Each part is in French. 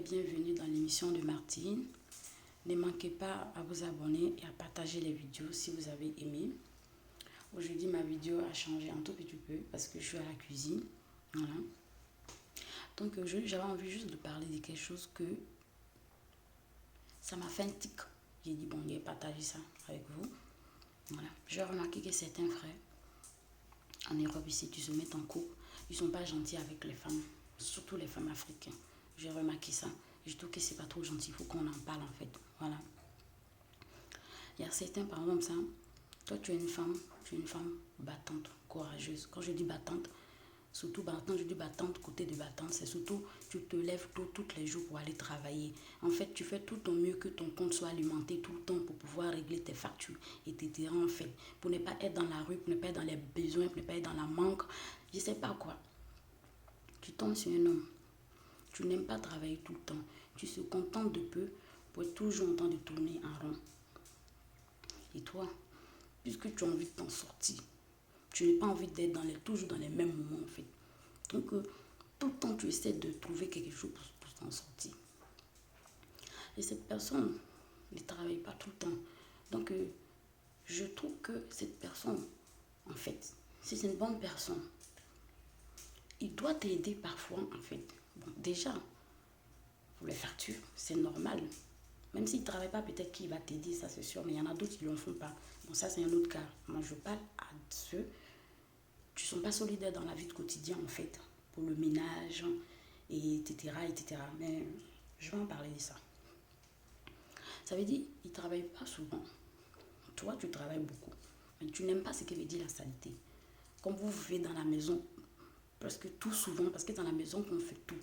bienvenue dans l'émission de Martine. Ne manquez pas à vous abonner et à partager les vidéos si vous avez aimé. Aujourd'hui, ma vidéo a changé un tout petit peu parce que je suis à la cuisine. Voilà. Donc aujourd'hui, j'avais envie juste de parler de quelque chose que ça m'a fait un tic. J'ai dit, bon, je vais partager ça avec vous. Voilà. J'ai remarqué que certains frères en Europe ici, qui se mettent en couple, ils ne sont pas gentils avec les femmes, surtout les femmes africaines. J'ai remarqué ça. Je trouve que c'est pas trop gentil, il faut qu'on en parle en fait. Voilà. Il y a certains, par exemple, ça, toi tu es une femme battante, courageuse. Quand je dis battante, surtout quand je dis battante, côté de battante, c'est surtout tu te lèves tôt tous les jours pour aller travailler. En fait, tu fais tout ton mieux que ton compte soit alimenté tout le temps pour pouvoir régler tes factures, etc. En fait, pour ne pas être dans la rue, pour ne pas être dans les besoins, pour ne pas être dans la manque, je sais pas quoi. Tu tombes sur un homme. Tu n'aimes pas travailler tout le temps. Tu te contentes de peu pour être toujours en train de tourner en rond. Et toi, puisque tu as envie de t'en sortir, tu n'as pas envie d'être toujours dans les mêmes moments en fait. Donc, tout le temps, tu essaies de trouver quelque chose pour t'en sortir. Et cette personne ne travaille pas tout le temps. Donc, je trouve que cette personne, en fait, si c'est une bonne personne, il doit t'aider parfois en fait. Bon, déjà, pour les factures, c'est normal. Même s'il ne travaille pas, peut-être qu'il va t'aider, ça c'est sûr, mais il y en a d'autres qui ne le font pas. Bon, ça c'est un autre cas. Moi, je parle à ceux qui ne sont pas solidaires dans la vie de quotidien, en fait, pour le ménage, et etc., etc. Mais je vais en parler de ça. Ça veut dire qu'il ne travaille pas souvent. Toi, tu travailles beaucoup. Mais tu n'aimes pas ce que veut dire la saleté. Comme vous vivez dans la maison, presque tout souvent, parce que dans la maison qu'on fait tout.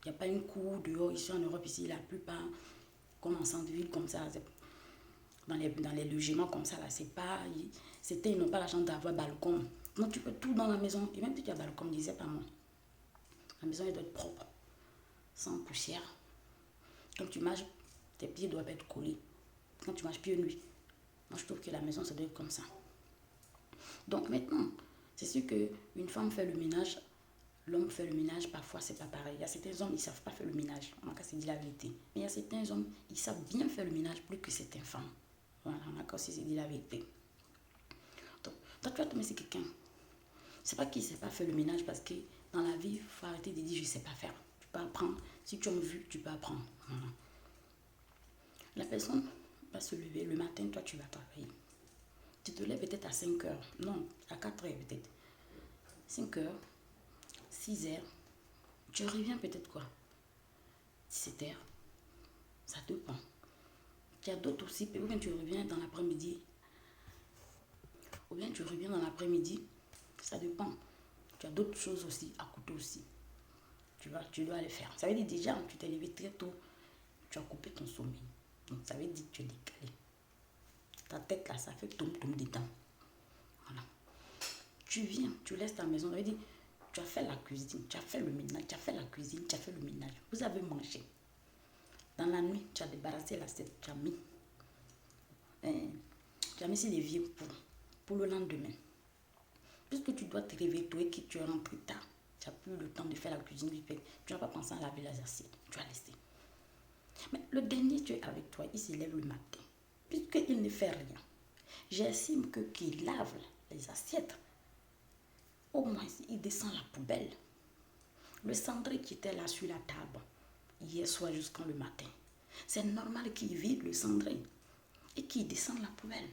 Il n'y a pas une cour dehors, ici en Europe, ici, la plupart, comme en centre-ville, comme ça, dans les logements comme ça, là, c'est pas, c'était, ils n'ont pas la chance d'avoir balcon. Donc tu peux tout dans la maison, et même si tu as balcon, je disais pas moi. La maison, elle doit être propre, sans poussière. Quand tu marches, tes pieds doivent être collés. Quand tu marches pieds nus, moi je trouve que la maison, ça doit être comme ça. Donc maintenant, c'est sûr qu'une femme fait le ménage, l'homme fait le ménage, parfois c'est pas pareil. Il y a certains hommes, ils savent pas faire le ménage, on a qu'à se dire la vérité. Mais il y a certains hommes, ils savent bien faire le ménage plus que certaines femmes. Voilà, on a qu'à se dire la vérité. Donc, toi, tu vas tomber sur quelqu'un. C'est pas qu'il ne sait pas faire le ménage parce que dans la vie, il faut arrêter de dire je ne sais pas faire. Tu peux apprendre. Si tu as vu, tu peux apprendre. Voilà. La personne va se lever le matin, toi tu vas travailler. Tu te lèves peut-être à 5 heures. Non, à 4 heures peut-être. 5 heures, 6 heures. Tu reviens peut-être quoi 17 heures. Ça dépend. Il y a d'autres aussi, ou bien tu reviens dans l'après-midi. Ou bien tu reviens dans l'après-midi. Ça dépend. Tu as d'autres choses aussi, à côté aussi. Tu dois les faire. Ça veut dire déjà, tu t'es levé très tôt. Tu as coupé ton sommeil. Donc ça veut dire que tu es décalé. Ta tête là, ça fait tom-tom dedans. Voilà. Tu viens, tu laisses ta maison. Ça veut dire, tu as fait la cuisine, tu as fait le ménage, tu as fait la cuisine, tu as fait le ménage. Vous avez mangé. Dans la nuit, tu as débarrassé l'assiette, tu as mis sur les vieux pour le lendemain. Puisque tu dois te réveiller tôt et que tu es rentré tard, tu n'as plus le temps de faire la cuisine, tu n'as pas pensé à laver les assiettes, tu as laissé. Mais le dernier, tu es avec toi, il se lève le matin, puisqu'il ne fait rien. J'estime que qu'il lave les assiettes, au moins il descend la poubelle. Le cendrier qui était là sur la table, hier soir jusqu'au le matin, c'est normal qu'il vide le cendrier et qu'il descende la poubelle.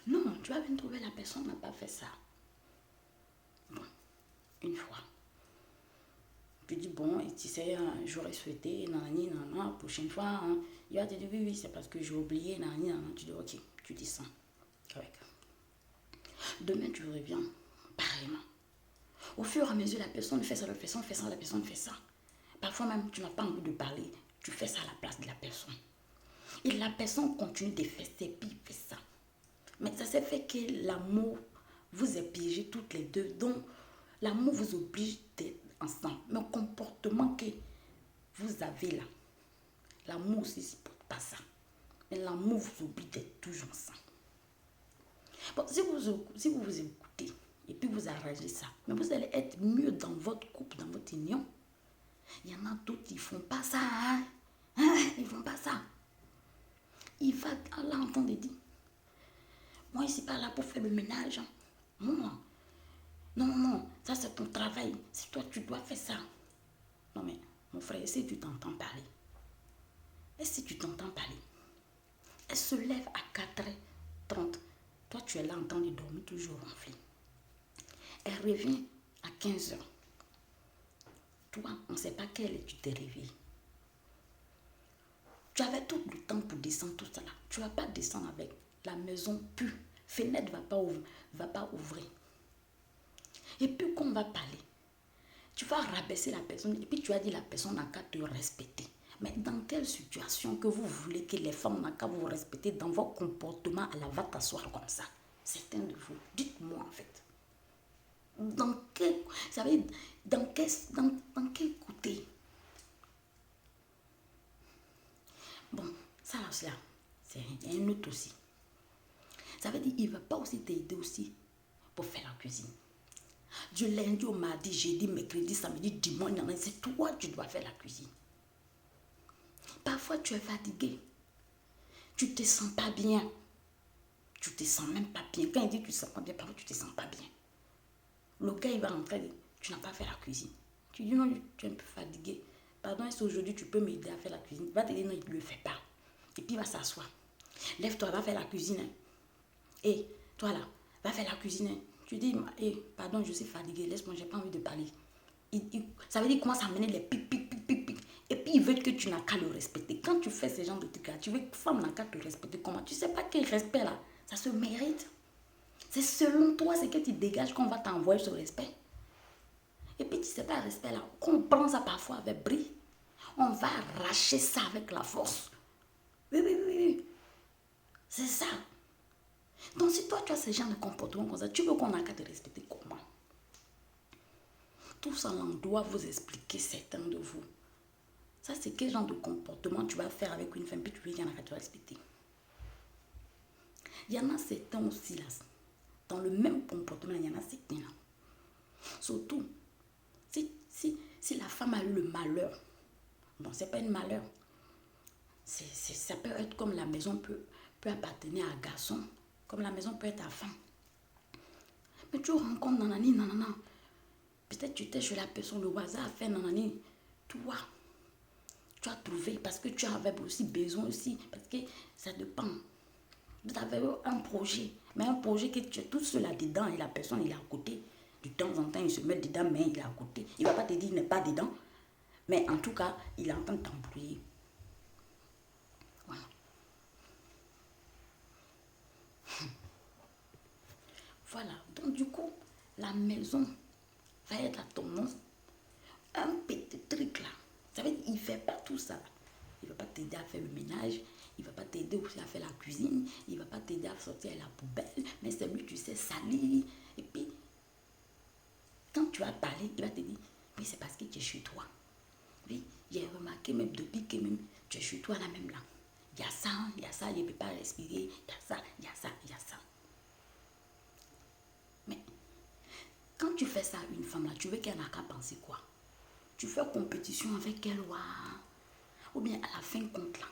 Non, tu vas venir trouver la personne n'a pas fait ça. Bon, une fois. Tu dis, bon, et tu sais, j'aurais souhaité, nanani, nanana, prochaine fois, hein, il va te dire, oui, c'est parce que j'ai oublié, nanani, nanana. Tu dis, ok, tu descends. Correct. Demain, tu reviens, pareillement. Au fur et à mesure, la personne fait ça, la personne fait ça, la personne fait ça. Parfois même, tu n'as pas envie de parler, tu fais ça à la place de la personne. Et la personne continue de faire ses puis fait ça. Mais ça s'est fait que l'amour vous est piégé toutes les deux. Donc, l'amour vous oblige d'être ensemble. Mais le comportement que vous avez là, l'amour aussi ne supporte pas ça. Mais l'amour vous oblige d'être toujours ensemble. Bon, si vous vous écoutez et puis vous arrangez ça, mais vous allez être mieux dans votre couple, dans votre union. Il y en a d'autres, ils ne font pas ça. Ils ne font pas ça. Il va là entendre dire, moi, je ne suis pas là pour faire le ménage. Non, non, ça c'est ton travail. C'est toi, tu dois faire ça. Non mais, mon frère, est-ce que tu t'entends parler? Est-ce que tu t'entends parler? Elle se lève à 4h30. Toi, tu es là en train de dormir, toujours ronflé. Elle revient à 15h. Toi, on ne sait pas quelle heure tu t'es réveillé. Tu avais tout le temps pour descendre tout ça là. Tu ne vas pas descendre avec la maison pue. Fenêtre va pas ouvrir. Et puis quand on va parler, tu vas rabaisser la personne et puis tu as dit la personne n'a qu'à te respecter. Mais dans quelle situation que vous voulez que les femmes n'ont qu'à vous respecter dans vos comportements, elle va t'asseoir comme ça? Certains de vous, dites-moi en fait. Dans quel, vous savez, dans quel côté? Bon, ça là, c'est un autre aussi. Ça veut dire qu'il ne va pas aussi t'aider aussi pour faire la cuisine. Du lundi au mardi, jeudi, mercredi, samedi, dimanche, c'est toi qui dois faire la cuisine. Parfois, tu es fatigué. Tu ne te sens pas bien. Tu ne te sens même pas bien. Quand il dit que tu ne te sens pas bien, parfois tu ne te sens pas bien. Le gars, il va rentrer et dire, tu n'as pas fait la cuisine. Tu dis non, tu es un peu fatigué. Pardon, est-ce qu'aujourd'hui tu peux m'aider à faire la cuisine? Il va te dire non, il ne le fait pas. Et puis il va s'asseoir. Lève-toi, va faire la cuisine. Et toi là, va faire la cuisine. Tu dis, pardon, je suis fatigué, laisse-moi, j'ai pas envie de parler. Ça veut dire qu'il commence à mener les pic. Et puis il veut que tu n'as qu'à le respecter. Quand tu fais ce genre de trucs là, tu veux que femme n'a qu'à te respecter. Comment? Tu sais pas quel respect là, ça se mérite. C'est selon toi ce que tu dégages qu'on va t'envoyer ce respect. Et puis tu sais pas le respect là, qu'on prend ça parfois avec bris. On va arracher ça avec la force. Oui. C'est ça. Donc si toi tu as ce genre de comportement comme ça, tu veux qu'on n'a qu'à te respecter comment? Tout ça, on doit vous expliquer certains de vous. Ça, c'est quel genre de comportement tu vas faire avec une femme, puis tu veux qu'il y en a qu'à te respecter. Il y en a certains aussi là. Dans le même comportement, il y en a certains là. Surtout, si la femme a eu le malheur, bon, c'est pas un malheur. Ça peut être comme la maison peut appartenir à un garçon, comme la maison peut être à femme. Mais tu rencontres nanani. Peut-être tu étais chez la personne, le hasard a fait nanani. Toi, tu as trouvé parce que tu avais aussi besoin aussi. Parce que ça dépend. Tu avais un projet. Mais un projet que tu es tout seul là-dedans et la personne il est à côté. De temps en temps, il se met dedans, mais il est à côté. Il ne va pas te dire qu'il n'est pas dedans. Mais en tout cas, il est en train de t'embrouiller. Voilà. Voilà. Donc du coup, la maison va être à ton nom. Un petit truc là. Ça veut dire qu'il ne fait pas tout ça. Il ne va pas t'aider à faire le ménage. Il ne va pas t'aider aussi à faire la cuisine. Il ne va pas t'aider à sortir la poubelle. Mais c'est lui, tu sais, salir. Et puis, quand tu vas parler, il va te dire, mais c'est parce que tu es chez toi. Oui, j'ai remarqué même depuis que même tu es chez toi là même là. Il y a ça, je ne peux pas respirer. Il y a ça. Mais quand tu fais ça à une femme là, tu veux qu'elle n'a qu'à penser quoi? Tu fais compétition avec elle, ou bien à la fin compte là.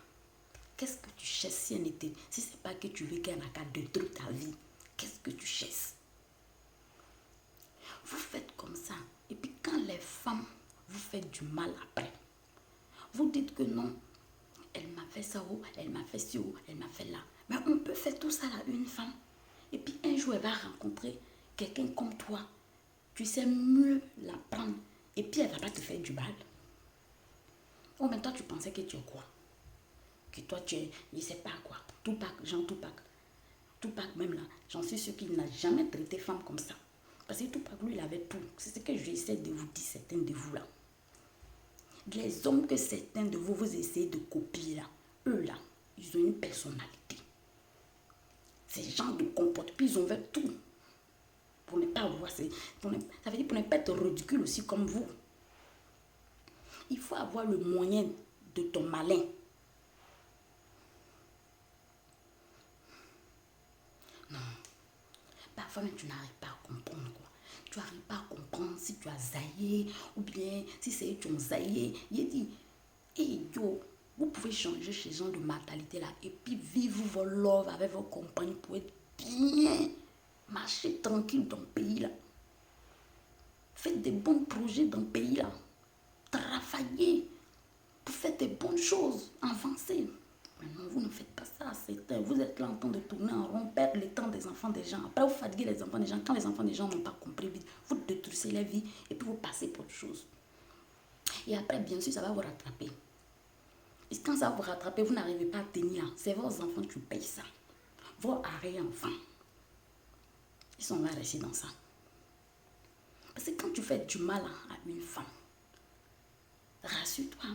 Qu'est-ce que tu cherches si elle n'était, si c'est pas que tu veux qu'elle n'a qu'à détruire ta vie? Qu'est-ce que tu cherches? Vous faites comme ça. Et puis quand les femmes vous faites du mal après, vous dites que non, elle m'a fait ça ou elle m'a fait ci ou elle m'a fait là. Mais on peut faire tout ça à une femme. Et puis un jour elle va rencontrer quelqu'un comme toi. Tu sais mieux la prendre. Et puis elle va pas te faire du mal. Oh mais toi tu pensais que tu es quoi? Que toi tu es, je sais pas quoi. Tupac, Jean Tupac. Tupac même là, j'en suis sûr qu'il n'a jamais traité femme comme ça. Parce que Tupac lui il avait tout. C'est ce que j'essaie de vous dire, certains de vous là. Les hommes que certains de vous, vous essayez de copier là, eux là, ils ont une personnalité. Ces gens de comportement, puis ils ont fait tout. Pour ne pas avoir, ça veut dire pour ne pas être ridicule aussi comme vous. Il faut avoir le moyen de ton malin. Non. Parfois même tu n'arrives pas à comprendre quoi. tu n'arrives pas à comprendre si tu as zaillé ou bien si c'est eux qui ont zaillé. Il dit, hey yo, vous pouvez changer ce genre de mentalité là et puis vivre vos love avec vos compagnies pour être bien. Marchez tranquille dans le pays là. Faites des bons projets dans le pays là. Travaillez pour faire des bonnes choses. Avancez. Maintenant, vous ne faites pas ça. Vous êtes là en train de tourner en rond, perdre le temps des enfants des gens. Après, vous fatiguez les enfants des gens. Quand les enfants des gens n'ont pas compris vite, vous détruisez la vie et puis vous passez pour autre chose. Et après, bien sûr, ça va vous rattraper. Et quand ça va vous rattraper, vous n'arrivez pas à tenir. C'est vos enfants qui payent ça. Vos arrière-enfants. Ils sont là restés dans ça. Parce que quand tu fais du mal à une femme, rassure-toi.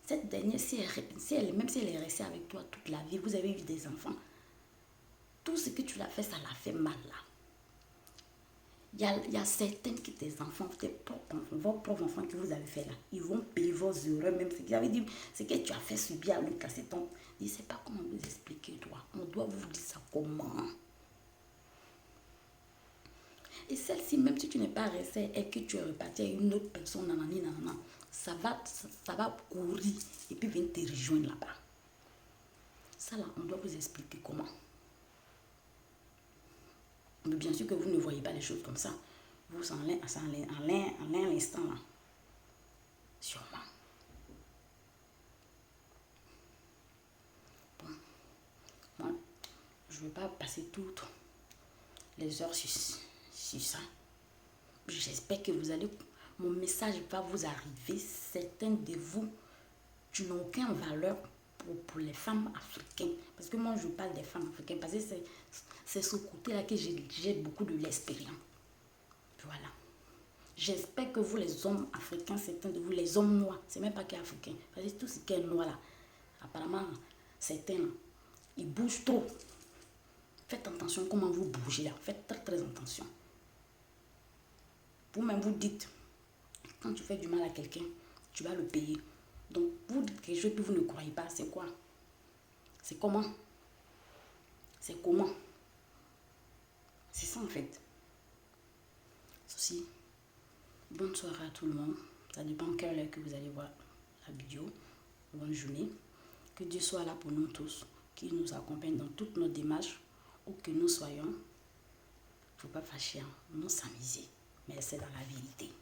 Cette dernière, même si elle est restée avec toi toute la vie, vous avez eu des enfants, tout ce que tu l'as fait, ça l'a fait mal là. Il y a certaines qui tes enfants, vos propres enfants que vous avez fait là, ils vont payer vos erreurs, même ce qu'ils avaient dit, c'est que tu as fait subir à lui casser ton. Je ne sais pas comment vous expliquer, toi. On doit vous dire ça comment. Et celle-ci, même si tu n'es pas resté et que tu es reparti à une autre personne, nanani, nanana, ça va courir et puis venir te rejoindre là-bas. Ça là, on doit vous expliquer comment. Mais bien sûr que vous ne voyez pas les choses comme ça. Vous en l'instant là. Sûrement. Bon. Moi, je ne vais pas passer toutes les heures sur ça. J'espère que mon message va vous arriver. Certains de vous, tu n'as aucune valeur pour les femmes africaines. Parce que moi, je parle des femmes africaines. Parce que c'est ce côté-là que j'ai beaucoup de l'expérience. Voilà. J'espère que vous, les hommes africains, certains de vous, les hommes noirs, c'est même pas qu'africains. Parce que tout ce qui est noir là, apparemment, certains là, ils bougent trop. Faites attention comment vous bougez là. Faites très très attention. Vous-même vous dites, quand tu fais du mal à quelqu'un, tu vas le payer. Donc, vous dites quelque chose que vous ne croyez pas. C'est quoi? C'est comment? C'est comment? C'est ça en fait. Ceci. Bonne soirée à tout le monde. Ça dépend quelle heure que vous allez voir la vidéo. Bonne journée. Que Dieu soit là pour nous tous, qui nous accompagne dans toutes nos démarches, où que nous soyons. Il ne faut pas fâcher, nous s'amuser. Mais c'est dans la vérité.